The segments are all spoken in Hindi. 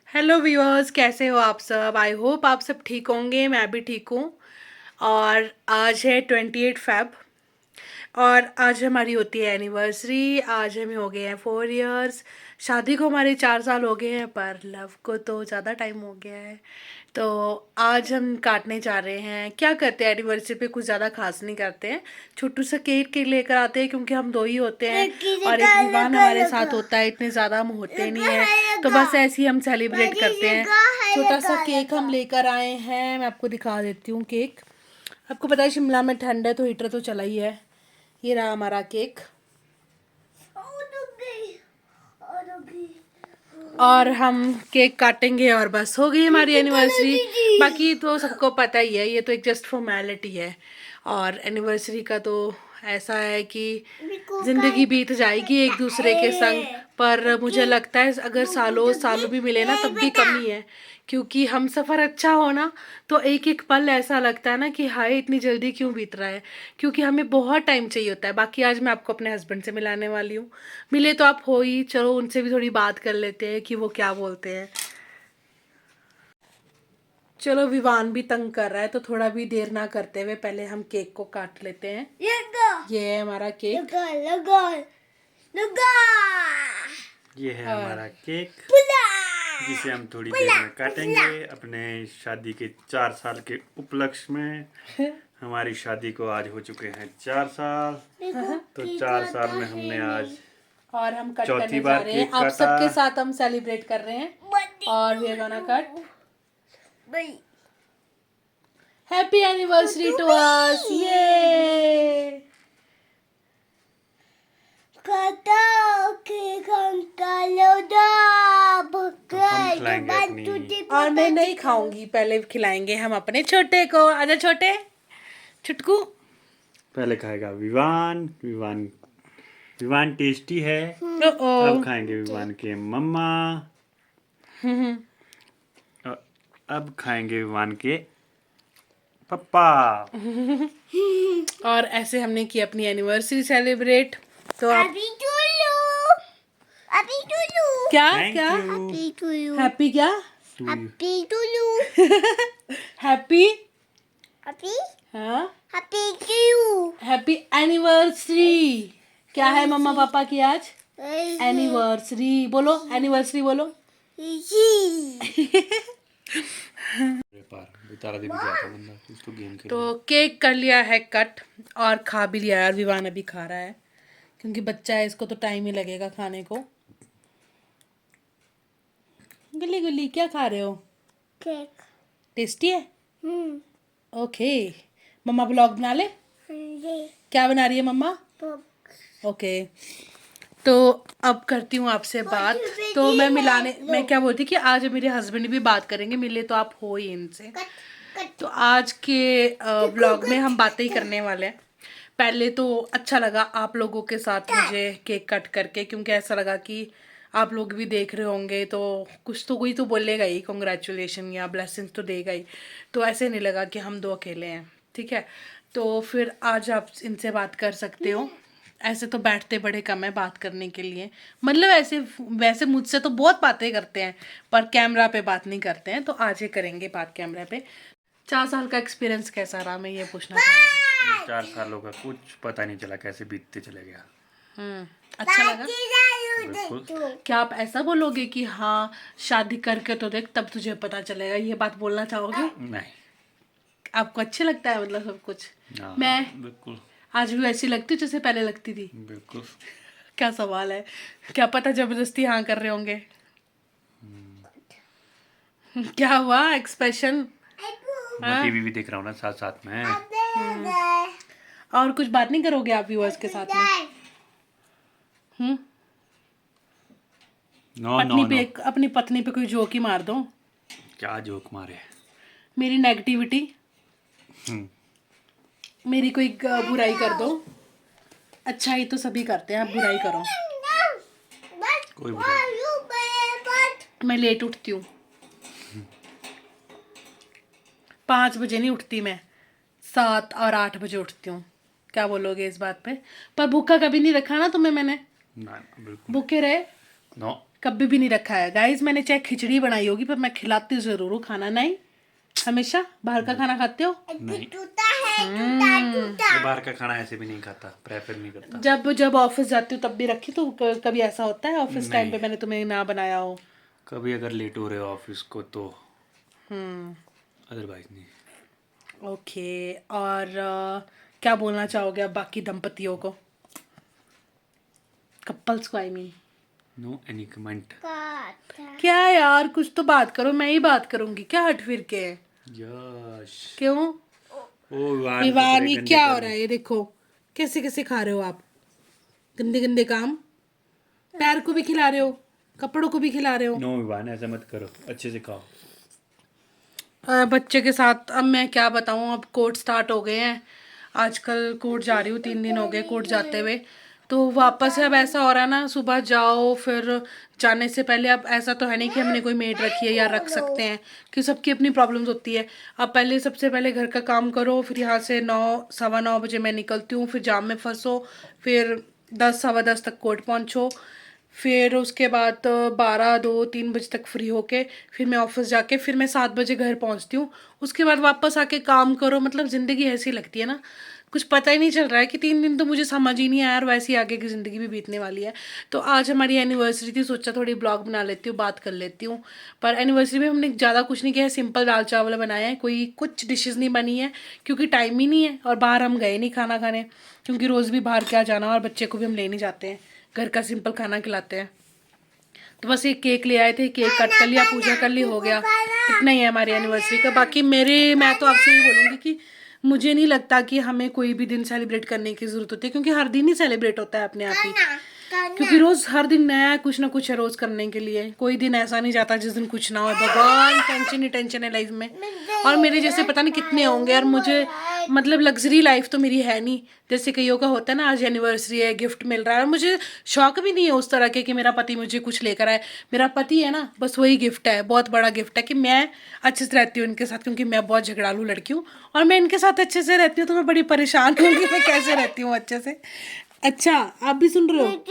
हेलो व्यूअर्स, कैसे हो आप सब। आई होप आप सब ठीक होंगे। मैं भी ठीक हूँ। और आज है 28 फ़ेब और आज हमारी होती है एनिवर्सरी। आज हमें हो गए हैं 4 इयर्स। शादी को हमारे 4 साल हो गए हैं, पर लव को तो ज़्यादा टाइम हो गया है। तो आज हम काटने जा रहे हैं। क्या करते हैं एनिवर्सरी पे, कुछ ज़्यादा खास नहीं करते हैं। छोटू सा केक के लेकर आते हैं क्योंकि हम दो ही होते हैं और एक विवान हमारे साथ होता है। इतने ज़्यादा हम होते नहीं हैं, तो बस ऐसे ही हम सेलिब्रेट करते हैं। छोटा सा केक हम लेकर आए हैं। मैं आपको दिखा देती हूँ केक। आपको पता है शिमला में ठंड है तो हीटर तो चला ही है। ये रहा हमारा केक और हम केक काटेंगे और बस हो गई हमारी एनिवर्सरी। बाकी तो सबको पता ही है, ये तो एक जस्ट फॉर्मेलिटी है। और एनिवर्सरी का तो ऐसा है कि ज़िंदगी बीत जाएगी एक दूसरे के संग, पर मुझे लगता है अगर सालों सालों भी मिले ना तब भी कमी है। क्योंकि हम सफ़र अच्छा हो ना तो एक एक पल ऐसा लगता है ना कि हाय इतनी जल्दी क्यों बीत रहा है, क्योंकि हमें बहुत टाइम चाहिए होता है। बाकी आज मैं आपको अपने हस्बैंड से मिलाने वाली हूँ। मिले तो आप हो ही, चलो उनसे भी थोड़ी बात कर लेते हैं कि वो क्या बोलते हैं। चलो विवान भी तंग कर रहा है तो थोड़ा भी देर ना करते हुए पहले हम केक को काट लेते हैं। ये है हमारा केक। ये है और हमारा केक जिसे हम थोड़ी देर में काटेंगे अपने शादी के 4 साल के उपलक्ष्य में। हमारी शादी को आज हो चुके हैं 4 साल। तो 4 साल में हमने आज और हम कट चौथी करने जा बार रहे हैं। केक आप काटा। सबके साथ हम सेलिब्रेट कर रहे हैं और we are gonna cut. Happy anniversary to us. ये तो हम खिलाएंगे अपनी और मैं नहीं खाऊंगी, पहले खिलाएंगे हम अपने छोटे को। आजा छोटे छुटकू। पहले खाएगा विवान। विवान विवान टेस्टी है। ओ अब खाएंगे विवान के मम्मा। और अब खाएंगे विवान के पापा। और ऐसे हमने की अपनी एनिवर्सरी सेलिब्रेट। तो आप क्या थैंक क्या यू हैप्पी क्या टू यू। हैप्पी हाँ हैप्पी एनिवर्सरी। क्या है मम्मा पापा की आज एनिवर्सरी। बोलो एनिवर्सरी बोलो। तो केक कर लिया है कट और खा भी लिया है। और विवान अभी खा रहा है क्योंकि बच्चा है, इसको तो टाइम ही लगेगा खाने को। गुल्ली गुल्ली क्या खा रहे हो। केक। टेस्टी है। ओके मम्मा ब्लॉग बना ले। क्या बना रही है मम्मा। ओके तो अब करती हूँ आपसे बात। तो मैं क्या बोलती कि आज मेरे हस्बैंड भी बात करेंगे, मिले तो आप हो ही इनसे। तो आज के व्लॉग में हम बातें ही करने वाले हैं। पहले तो अच्छा लगा आप लोगों के साथ मुझे केक कट करके, क्योंकि ऐसा लगा कि आप लोग भी देख रहे होंगे तो कुछ तो कोई तो बोलेगा ही, कॉन्ग्रेचुलेशन या ब्लेसिंग्स तो देगा ही। तो ऐसे नहीं लगा कि हम दो अकेले हैं। ठीक है, तो फिर आज आप इनसे बात कर सकते हो। ऐसे तो बैठते बड़े कम है बात करने के लिए, मतलब ऐसे वैसे मुझसे तो बहुत बातें करते हैं पर कैमरा पे बात नहीं करते हैं। तो आज ही करेंगे बात कैमरा पे। 4 साल का एक्सपीरियंस कैसा रहा, मैं ये पूछना चाहूँगी। 4 सालों का कुछ पता नहीं चला कैसे बीतते चले गया। अच्छा लगा। बिल्कुल। क्या आप ऐसा बोलोगे कि हाँ शादी करके तो देख तब तुझे पता चलेगा, ये बात बोलना चाहोगे। नहीं। आपको अच्छे लगता है मतलब सब कुछ। हाँ, मैं बिल्कुल आज भी वैसी लगती हूँ जैसे पहले लगती थी। बिल्कुल। क्या सवाल है, क्या पता जबरदस्ती हाँ कर रहे होंगे। क्या हुआ एक्सप्रेशन। मैं टीवी भी देख रहा हूँ ना साथ साथ में। और कुछ बात नहीं करोगे आप व्यूअर्स के साथ में। No no no. अपनी पत्नी पे कोई जोक ही मार दो। क्या जोक मारे। मेरी नेगेटिविटी, मेरी कोई बुराई कर दो। अच्छा ही तो सभी करते हैं, आप बुराई करो। कोई बुराई। मैं लेट उठती हूँ, 5 बजे नहीं उठती मैं, 7 और 8 बजे उठती हूँ। क्या बोलोगे इस बात पे। पर भूखा कभी नहीं रखा ना तुम्हें मैंने। ना बिल्कुल। भूखे रहे नो कभी भी नहीं रखा है गाइस। मैंने चाहे खिचड़ी बनाई होगी पर मैं खिलाती जरूर हूँ, खाना नहीं। हमेशा बाहर का खाना खाते हो? नहीं, बाहर का खाना ऐसे भी नहीं खाता, प्रेफर नहीं करता। जब ऑफिस जाती हूँ तब भी रखी तो कभी ऐसा होता है ऑफिस टाइम पे मैंने तुम्हें ना बनाया हो? कभी अगर लेट हो रहे हो ऑफिस को तो, अदरवाइज नहीं। ओके, और क्या बोलना चाहोगे अब बाकी दंपतियों को, कपल्स को? I mean no any comment. क्या यार, कुछ तो बात करो, मैं ही बात करूंगी क्या हट फिर के? यश क्यों? ओ इवान, ये क्या हो रहा है? ये देखो कैसे कैसे खा रहे हो आप, गंदे गंदे काम। पैर को भी खिला रहे हो, कपड़ों को भी खिला रहे हो। नो इवान, ऐसा मत करो, अच्छे से खाओ। बच्चे के साथ अब मैं क्या बताऊं, अब कोर्ट स्टार्ट हो गए हैं। आजकल कोर्ट जा रही हूँ, 3 दिन हो गए कोर्ट जाते हुए। तो वापस से अब ऐसा हो रहा है ना, सुबह जाओ, फिर जाने से पहले अब ऐसा तो है नहीं कि हमने कोई मेड रखी है या रख सकते हैं, कि सबकी अपनी प्रॉब्लम्स होती है। अब पहले सबसे पहले घर का काम करो, फिर यहाँ से 9 सवा 9 बजे मैं निकलती हूँ, फिर जाम में फंसो, फिर 10 सवा 10 तक कोर्ट पहुँचो, फिर उसके बाद 12 2 3 बजे तक फ्री होके फिर मैं ऑफिस जाके फिर मैं 7 बजे घर पहुंचती हूँ। उसके बाद वापस आके काम करो। मतलब ज़िंदगी ऐसी लगती है ना, कुछ पता ही नहीं चल रहा है कि 3 दिन तो मुझे समझ ही नहीं आया, और वैसे ही आगे की ज़िंदगी भी बीतने वाली है। तो आज हमारी एनिवर्सरी थी, सोचा थोड़ी ब्लॉग बना लेती हूँ, बात कर लेती हूँ। पर एनिवर्सरी में हमने ज़्यादा कुछ नहीं किया है, सिंपल दाल चावल बनाया है, कोई कुछ डिशेज़ नहीं बनी है क्योंकि टाइम ही नहीं है, और बाहर हम गए नहीं खाना खाने क्योंकि रोज़ भी बाहर क्या जाना, और बच्चे को भी हम ले नहीं जाते हैं, घर का सिंपल खाना खिलाते हैं। तो बस एक केक ले आए थे, केक कट कर लिया, पूजा कर ली, हो गया। इतना ही है हमारी एनिवर्सरी का। बाकी मैं तो आपसे ये बोलूँगी कि मुझे नहीं लगता कि हमें कोई भी दिन सेलिब्रेट करने की ज़रूरत होती है, क्योंकि हर दिन ही सेलिब्रेट होता है अपने आप ही, क्योंकि रोज़ हर दिन नया कुछ ना कुछ है रोज़ करने के लिए। कोई दिन ऐसा नहीं जाता जिस दिन कुछ ना हो। भगवान, टेंशन ही टेंशन है लाइफ में, और मेरे जैसे पता नहीं कितने होंगे। और मुझे मतलब लग्जरी लाइफ तो मेरी है नहीं, जैसे कईयों का होता है ना, आज एनिवर्सरी है, गिफ्ट मिल रहा है। और मुझे शौक भी नहीं है उस तरह के कि मेरा पति मुझे कुछ लेकर आए। मेरा पति है ना, बस वही गिफ्ट है, बहुत बड़ा गिफ्ट है कि मैं अच्छे से रहती हूँ इनके साथ, क्योंकि मैं बहुत झगड़ालू लड़की हूँ, और मैं इनके साथ अच्छे से रहती हूँ तो मैं बड़ी परेशान हूँ कि मैं कैसे रहती हूँ अच्छे से। अच्छा, आप भी सुन रहे हो?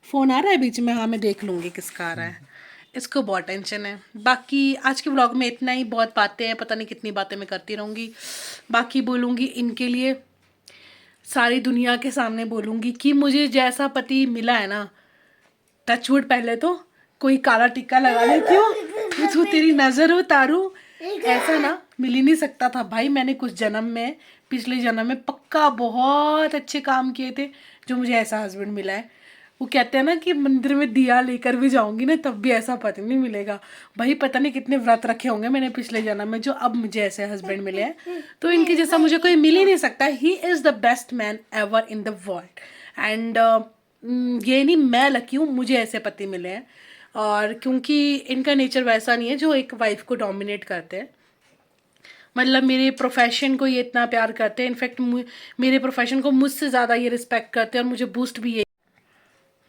फोन आ रहा है बीच में? हाँ, मैं देख लूँगी किसका आ रहा है, इसको बहुत टेंशन है। बाकी आज के व्लॉग में इतना ही, बहुत बातें हैं, पता नहीं कितनी बातें मैं करती रहूँगी। बाकी बोलूँगी इनके लिए, सारी दुनिया के सामने बोलूँगी कि मुझे जैसा पति मिला है ना, टचवुड, पहले तो कोई काला टिक्का लगा लेती हूँ तो तेरी नज़र उतारूँ, ऐसा ना मिल ही नहीं सकता था भाई। मैंने कुछ जन्म में, पिछले जन्म में पक्का बहुत अच्छे काम किए थे जो मुझे ऐसा हस्बैंड मिला है। वो कहते हैं ना कि मंदिर में दिया लेकर भी जाऊंगी ना तब भी ऐसा पति नहीं मिलेगा भाई। पता नहीं कितने व्रत रखे होंगे मैंने पिछले जन्म में, जो अब मुझे ऐसे हस्बैंड मिले हैं। तो इनके जैसा मुझे कोई मिल ही नहीं सकता। He is the best man ever in the world, and ये नहीं मैं लकी हूँ, मुझे ऐसे पति मिले हैं। और क्योंकि इनका नेचर वैसा नहीं है जो एक वाइफ को डोमिनेट करते हैं। मतलब मेरे प्रोफेशन को ये इतना प्यार करते हैं, इनफैक्ट मेरे प्रोफेशन को मुझसे ज़्यादा ये रिस्पेक्ट करते हैं, और मुझे बूस्ट भी ये।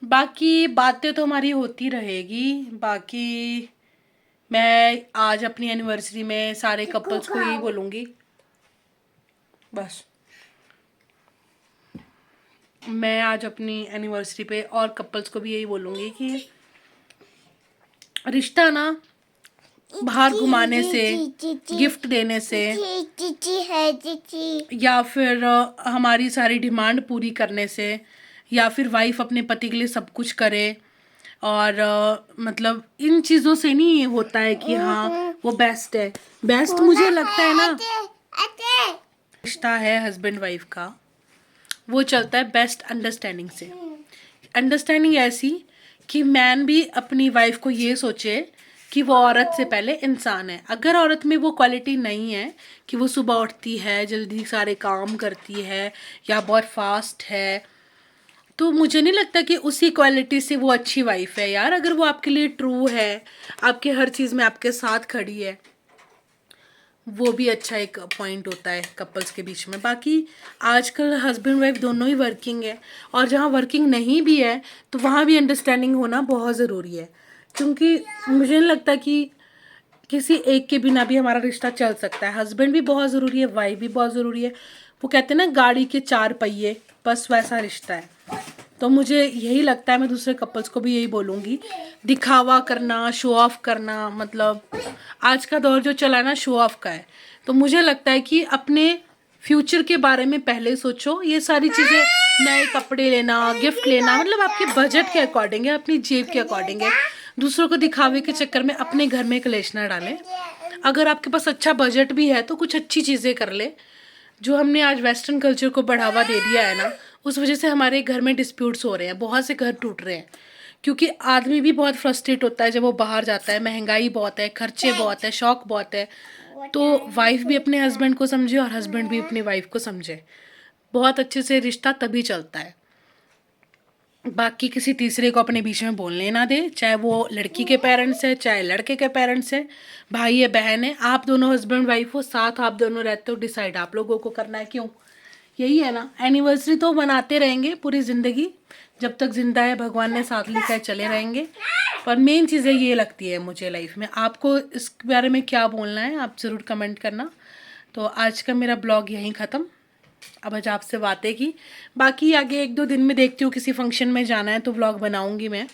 बाकी बातें तो हमारी होती रहेगी। बाकी मैं आज अपनी एनिवर्सरी में सारे कपल्स को यही बोलूँगी, बस मैं आज अपनी एनिवर्सरी पे और कपल्स को भी यही बोलूँगी कि रिश्ता ना बाहर घुमाने से, गिफ्ट देने से, या फिर हमारी सारी डिमांड पूरी करने से, या फिर वाइफ अपने पति के लिए सब कुछ करे, और मतलब इन चीज़ों से नहीं होता है कि हाँ वो बेस्ट है। बेस्ट मुझे लगता है ना, रिश्ता है हस्बैंड वाइफ का, वो चलता है बेस्ट अंडरस्टैंडिंग से। अंडरस्टैंडिंग ऐसी कि मैन भी अपनी वाइफ को ये सोचे कि वो औरत से पहले इंसान है। अगर औरत में वो क्वालिटी नहीं है कि वो सुबह उठती है, जल्दी सारे काम करती है, या बहुत फास्ट है, तो मुझे नहीं लगता कि उसी क्वालिटी से वो अच्छी वाइफ है यार। अगर वो आपके लिए ट्रू है, आपके हर चीज़ में आपके साथ खड़ी है, वो भी अच्छा एक पॉइंट होता है कपल्स के बीच में। बाकी आजकल हस्बैंड वाइफ दोनों ही वर्किंग है, और जहाँ वर्किंग नहीं भी है तो वहाँ भी अंडरस्टैंडिंग होना बहुत ज़रूरी है, क्योंकि मुझे नहीं लगता कि किसी एक के बिना भी हमारा रिश्ता चल सकता है। हस्बैंड भी बहुत ज़रूरी है, वाइफ भी बहुत ज़रूरी है। वो कहते हैं ना गाड़ी के 4 पहिए, बस वैसा रिश्ता है। तो मुझे यही लगता है, मैं दूसरे कपल्स को भी यही बोलूँगी, दिखावा करना, शो ऑफ करना, मतलब आज का दौर जो चला है ना शो ऑफ का है। तो मुझे लगता है कि अपने फ्यूचर के बारे में पहले सोचो। ये सारी चीज़ें, नए कपड़े लेना, गिफ्ट लेना, मतलब आपके बजट के अकॉर्डिंग है, अपनी जेब के अकॉर्डिंग है। दूसरों को दिखावे के चक्कर में अपने घर में कलेश ना डालें। अगर आपके पास अच्छा बजट भी है तो कुछ अच्छी चीज़ें कर ले। जो हमने आज वेस्टर्न कल्चर को बढ़ावा दे दिया है ना, उस वजह से हमारे घर में डिस्प्यूट्स हो रहे हैं, बहुत से घर टूट रहे हैं। क्योंकि आदमी भी बहुत फ्रस्ट्रेट होता है जब वो बाहर जाता है, महंगाई बहुत है, खर्चे बहुत है, शौक बहुत है। तो वाइफ भी अपने हस्बैंड को समझे और हस्बैंड भी अपनी वाइफ को समझे, बहुत अच्छे से रिश्ता तभी चलता है। बाकी किसी तीसरे को अपने बीच में बोलने ना दे, चाहे वो लड़की के पेरेंट्स है, चाहे लड़के के पेरेंट्स है, भाई है, बहन है, आप दोनों हस्बैंड वाइफ हो, साथ आप दोनों रहते हो, डिसाइड आप लोगों को करना है। क्यों, यही है ना। एनिवर्सरी तो मनाते रहेंगे पूरी ज़िंदगी, जब तक जिंदा है भगवान ने साथ लिखा है, चले रहेंगे। पर मेन चीज़ें ये लगती है मुझे लाइफ में। आपको इस बारे में क्या बोलना है, आप ज़रूर कमेंट करना। तो आज का मेरा ब्लॉग यहीं ख़त्म। अब आज आपसे बातें की, बाकी आगे 1-2 दिन में देखती हूँ, किसी फंक्शन में जाना है तो व्लॉग बनाऊँगी, मैं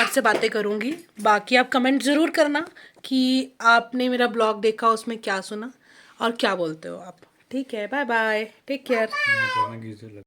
आपसे बातें करूँगी। बाकी आप कमेंट ज़रूर करना कि आपने मेरा ब्लॉग देखा, उसमें क्या सुना और क्या बोलते हो आप। ठीक है, बाय बाय, टेक केयर।